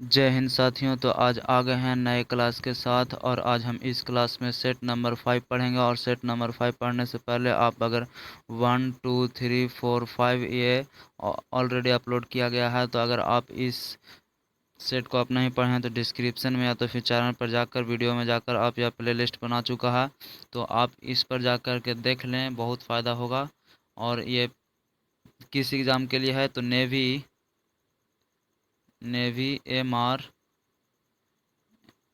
जय हिंद साथियों। तो आज आ गए हैं नए क्लास के साथ और आज हम इस क्लास में सेट नंबर 5 पढ़ेंगे। और सेट नंबर 5 पढ़ने से पहले आप अगर 1 2 3 4 5 ये ऑलरेडी अपलोड किया गया है, तो अगर आप इस सेट को आप नहीं पढ़े हैं तो डिस्क्रिप्शन में या तो फिर चैनल पर जाकर वीडियो में जाकर आप यह प्लेलिस्ट बना चुका है, तो आप इस पर जाकर के देख लें, बहुत फ़ायदा होगा। और ये किस एग्ज़ाम के लिए है तो navy navy MR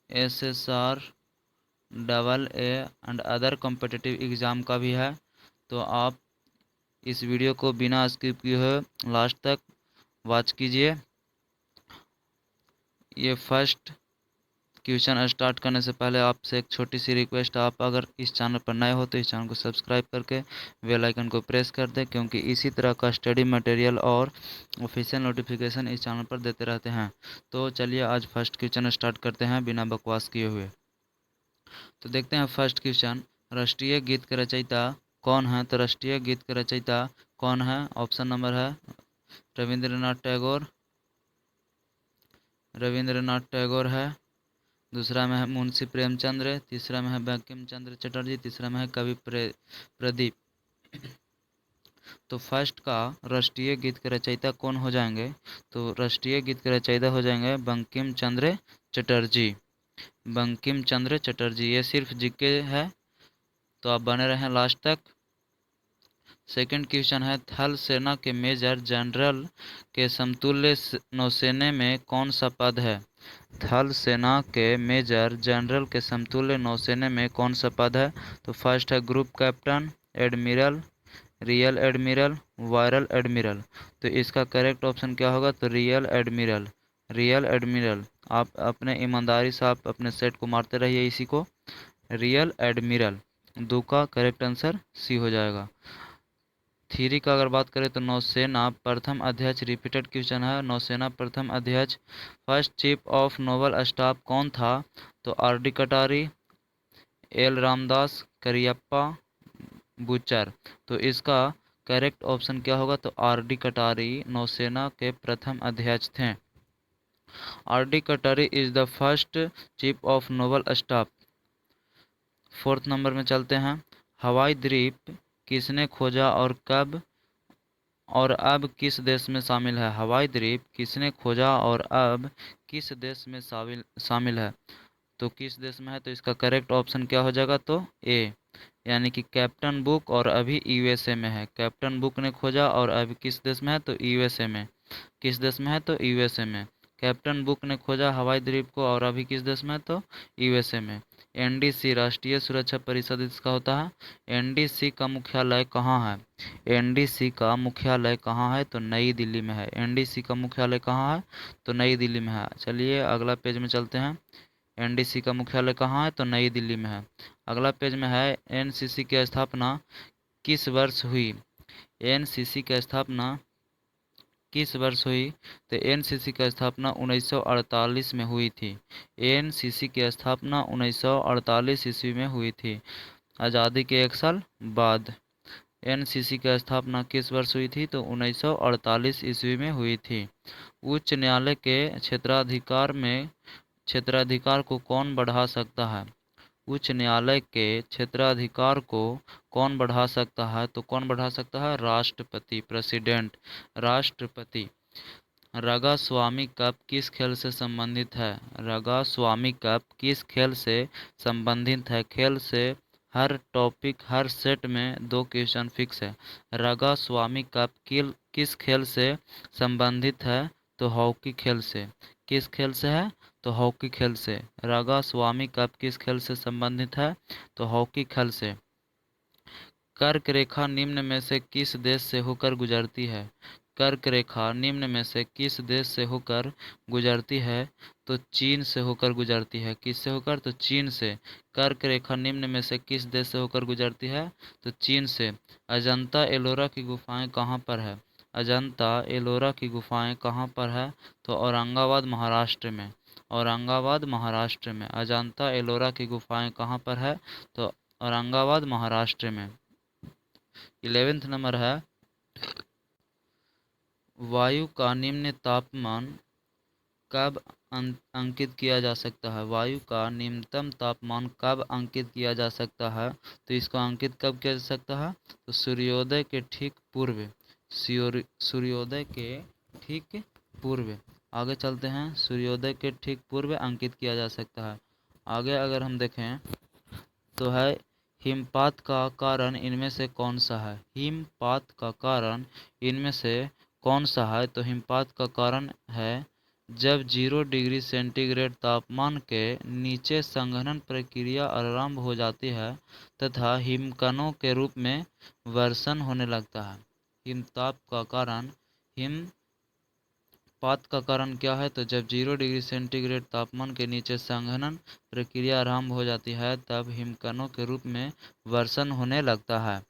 SSR AA and other competitive exam का भी है। तो आप इस वीडियो को बिना स्किप किए हुए लास्ट तक वॉच कीजिए। ये फर्स्ट क्वेश्चन स्टार्ट करने से पहले आपसे एक छोटी सी रिक्वेस्ट है, आप अगर इस चैनल पर नए हो तो इस चैनल को सब्सक्राइब करके बेल आइकन को प्रेस कर दें, क्योंकि इसी तरह का स्टडी मटेरियल और ऑफिशियल नोटिफिकेशन इस चैनल पर देते रहते हैं। तो चलिए आज फर्स्ट क्वेश्चन स्टार्ट करते हैं बिना बकवास किए हुए। तो देखते हैं फर्स्ट क्वेश्चन, राष्ट्रीय गीत के रचयिता कौन है? तो राष्ट्रीय गीत के रचयिता कौन है? ऑप्शन नंबर है रविंद्रनाथ टैगोर। रविंद्रनाथ टैगोर है। दूसरा में है मुंशी प्रेमचंद्र। तीसरा में है बंकिम चंद्र चटर्जी। तीसरा में है कवि प्रदीप। तो फर्स्ट का राष्ट्रीय गीत के रचयिता कौन हो जाएंगे? तो राष्ट्रीय गीत के रचयिता हो जाएंगे बंकिम चंद्र चटर्जी। बंकिम चंद्र चटर्जी। ये सिर्फ जीके है, तो आप बने रहें लास्ट तक। सेकंड क्वेश्चन है, थल सेना के मेजर जनरल के समतुल्य नौसेना में कौन सा पद है? थल सेना के मेजर जनरल के समतुल्य नौसेना में कौन सा पद है? तो फर्स्ट है group captain, admiral, real admiral, viral admiral. तो इसका करेक्ट ऑप्शन क्या होगा? तो रियल एडमिरल। Real admiral. आप अपने ईमानदारी से आप अपने सेट को मारते रहिए इसी को। Real admiral. दो का करेक्ट आंसर सी हो जाएगा। थ्री का अगर बात करें तो नौसेना प्रथम अध्यक्ष, रिपीटेड क्वेश्चन है, नौसेना प्रथम अध्यक्ष first chief of novel staff कौन था? तो RD कटारी, एल रामदास, करियप्पा, बुचर। तो इसका करेक्ट ऑप्शन क्या होगा? तो RD कटारी नौसेना के प्रथम अध्यक्ष थे। RD कटारी is the first chief of novel staff. Fourth number में चलते हैं, हवाई द्वीप किसने खोजा और कब और अब किस देश में शामिल है? हवाई द्वीप किसने खोजा और अब किस देश में शामिल है? तो किस देश में है? तो इसका करेक्ट ऑप्शन क्या हो जाएगा? तो ए, यानी कि कैप्टन बुक, और अभी USA में है। कैप्टन बुक ने खोजा और अभी किस देश में है? तो USA में। किस देश में है? तो USA में। कैप्टन बुक ने खोजा हवाई द्वीप को और अभी किस देश में है? तो USA में। NDC राष्ट्रीय सुरक्षा परिषद इसका होता है। NDC का मुख्यालय कहाँ है? NDC का मुख्यालय कहाँ है? तो नई दिल्ली में है। NDC का मुख्यालय कहाँ है? तो नई दिल्ली में है। चलिए अगला पेज में चलते हैं। NDC का मुख्यालय कहाँ है? तो नई दिल्ली में है। अगला पेज में है NCC की स्थापना किस वर्ष हुई? NCC की स्थापना किस वर्ष हुई? तो NCC की स्थापना 1948 में हुई थी। NCC की स्थापना 1948 ईस्वी में हुई थी, आज़ादी के एक साल बाद। NCC की स्थापना किस वर्ष हुई थी? तो 1948 ईस्वी में हुई थी। उच्च न्यायालय के क्षेत्राधिकार को कौन बढ़ा सकता है? उच्च न्यायालय के क्षेत्राधिकार को कौन बढ़ा सकता है? तो कौन बढ़ा सकता है? राष्ट्रपति, प्रेसिडेंट, राष्ट्रपति। रगा स्वामी कप किस खेल से संबंधित है? रगा स्वामी कप किस खेल से संबंधित है? खेल से हर टॉपिक हर सेट में दो क्वेश्चन फिक्स है। रगा स्वामी कप किस खेल से संबंधित है? तो हॉकी खेल से। किस खेल से है? तो हॉकी खेल से। रगा स्वामी कप किस खेल से संबंधित है? तो हॉकी खेल से। कर्क रेखा निम्न में से किस देश से होकर गुजरती है? कर्क रेखा निम्न में से किस देश से होकर गुजरती है? तो चीन से होकर गुजरती है। किससे होकर? तो चीन से। कर्क रेखा निम्न में से किस देश से होकर गुजरती है? तो चीन से। अजंता एलोरा की गुफाएं कहाँ पर है? अजंता एलोरा की गुफाएं कहाँ पर है? तो औरंगाबाद महाराष्ट्र में। औरंगाबाद महाराष्ट्र में। अजंता एलोरा की गुफाएं कहाँ पर है? तो औरंगाबाद महाराष्ट्र में। 11th नंबर है, वायु का निम्न तापमान कब अंकित किया जा सकता है? वायु का निम्नतम तापमान कब अंकित किया जा सकता है? तो इसको अंकित कब किया जा सकता है? तो सूर्योदय के ठीक पूर्व, सूर्योदय के ठीक पूर्व। आगे चलते हैं, सूर्योदय के ठीक पूर्व अंकित किया जा सकता है। आगे अगर हम देखें तो है हिमपात का कारण इनमें से कौन सा है? हिमपात का कारण इनमें से कौन सा है? तो हिमपात का कारण है जब 0 डिग्री सेंटीग्रेड तापमान के नीचे संघनन प्रक्रिया आरंभ हो जाती है तथा हिमकणों के रूप में वर्षण होने लगता है। हिमताप का कारण, हिमपात का कारण क्या है? तो जब 0 डिग्री सेंटीग्रेड तापमान के नीचे संघनन प्रक्रिया आरंभ हो जाती है तब हिमकणों के रूप में वर्षण होने लगता है,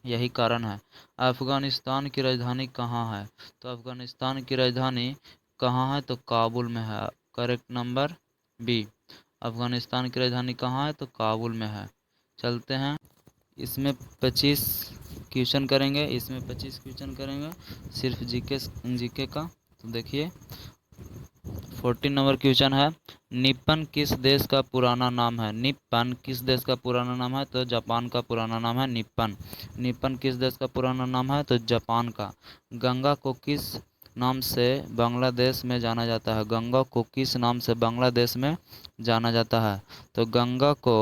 यही कारण है। अफगानिस्तान की राजधानी कहाँ है? तो अफगानिस्तान की राजधानी कहाँ है? तो काबुल में है। Correct number B. अफगानिस्तान की राजधानी कहाँ है? तो काबुल में है। चलते हैं, इसमें 25 क्वेश्चन करेंगे, सिर्फ जीके का। तो देखिए 14 नंबर क्वेश्चन है, निप्पन किस देश का पुराना नाम है? निप्पन किस देश का पुराना नाम है? तो जापान का पुराना नाम है निप्पन। निप्पन किस देश का पुराना नाम है? तो जापान का। गंगा को किस नाम से बांग्लादेश में जाना जाता है? गंगा को किस नाम से बांग्लादेश में जाना जाता है? तो गंगा को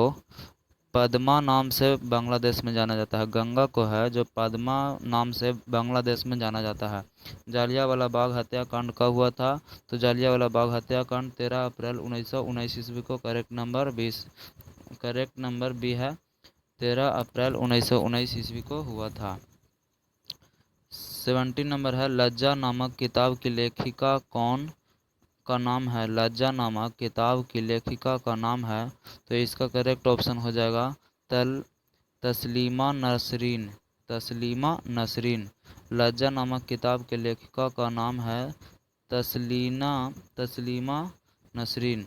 पद्मा नाम से बांग्लादेश में जाना जाता है। गंगा को है जो पद्मा नाम से बांग्लादेश में जाना जाता है। जालियांवाला बाग हत्याकांड कब हुआ था? तो जालियांवाला बाग हत्याकांड 13 अप्रैल 1919 ईस्वी को। Correct number 20, correct number B है, 13 अप्रैल 1919 ईस्वी को हुआ था। 17 नंबर है, लज्जा नामक किताब की लेखिका कौन का नाम है? लज्जा नामक किताब की लेखिका का नाम है, तो इसका करेक्ट ऑप्शन हो जाएगा तस्लीमा नसरीन। तस्लीमा नसरीन। लज्जा नामक किताब के लेखिका का नाम है तस्लीमा नसरीन।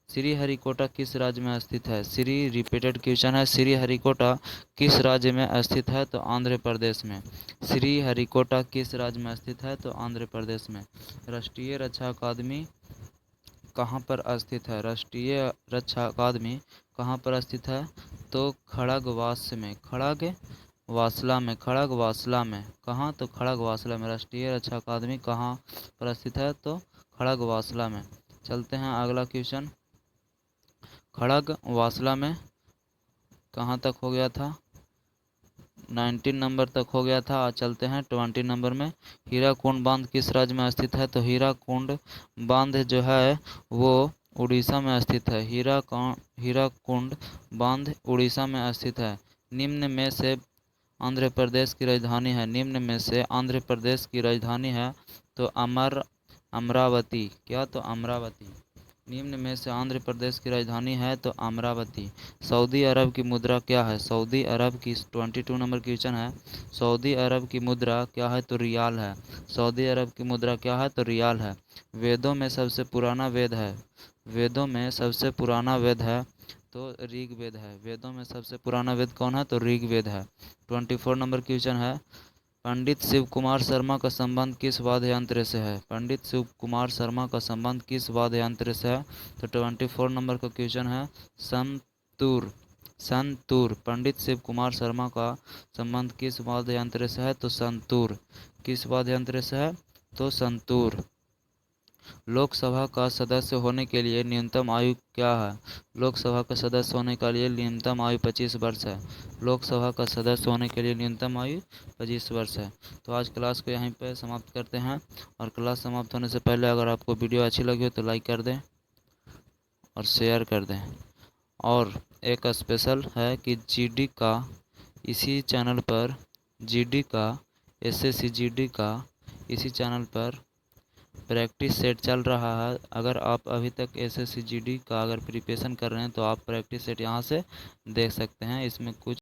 श्रीहरिकोटा किस राज्य में स्थित है? श्री रिपीटेड क्वेश्चन है, श्रीहरिकोटा किस राज्य में स्थित है? तो आंध्र प्रदेश में। श्रीहरिकोटा किस राज्य में स्थित है? तो आंध्र प्रदेश में। राष्ट्रीय रक्षा अकादमी कहाँ पर स्थित है? राष्ट्रीय रक्षा अकादमी कहाँ पर स्थित है? तो खड़गवास में, खड़गवासला में, खड़गवासला में। कहाँ? तो खड़गवासला में। राष्ट्रीय रक्षा अकादमी कहाँ पर स्थित है? तो खड़गवासला में। चलते हैं अगला क्वेश्चन, खड़गवासला में कहाँ तक हो गया था? 19 नंबर तक हो गया था। आज चलते हैं 20 नंबर में, हीराकुंड बांध किस राज्य में स्थित है? तो हीराकुंड बांध जो है वो उड़ीसा में स्थित है। हीराकुंड बांध उड़ीसा में स्थित है। निम्न में से आंध्र प्रदेश की राजधानी है, निम्न में से आंध्र प्रदेश की राजधानी है तो अमरावती। क्या? तो अमरावती। निम्न में से आंध्र प्रदेश की राजधानी है तो अमरावती। सऊदी अरब की मुद्रा क्या है? सऊदी अरब की 22 नंबर क्वेश्चन है, सऊदी अरब की मुद्रा क्या है? तो रियाल है। सऊदी अरब की मुद्रा क्या है? तो रियाल है। वेदों में सबसे पुराना वेद है, वेदों में सबसे पुराना वेद है तो ऋग्वेद है। वेदों में सबसे पुराना वेद कौन है? तो ऋग्वेद है। 24 नंबर क्वेश्चन है, पंडित शिव कुमार शर्मा का संबंध किस वाद्य यंत्र से है? पंडित शिव कुमार शर्मा का संबंध किस वाद्य यंत्र से है? तो 24 नंबर का क्वेश्चन है संतूर। संतूर। पंडित शिव कुमार शर्मा का संबंध किस वाद्य यंत्र से है? तो संतूर। किस वाद्य यंत्र से है? तो संतूर। लोकसभा का सदस्य होने के लिए न्यूनतम आयु क्या है? लोकसभा का सदस्य होने के लिए न्यूनतम आयु 25 वर्ष है। लोकसभा का सदस्य होने के लिए न्यूनतम आयु 25 वर्ष है। तो आज क्लास को यहीं पर समाप्त करते हैं, और क्लास समाप्त होने से पहले अगर आपको वीडियो अच्छी लगी हो तो लाइक कर दें और शेयर कर दें। और एक स्पेशल है कि जीडी का इसी चैनल पर, जीडी का एसएससी जीडी का इसी चैनल पर प्रैक्टिस सेट चल रहा है। अगर आप अभी तक एसएससी जीडी का अगर प्रिपरेशन कर रहे हैं तो आप प्रैक्टिस सेट यहाँ से देख सकते हैं। इसमें कुछ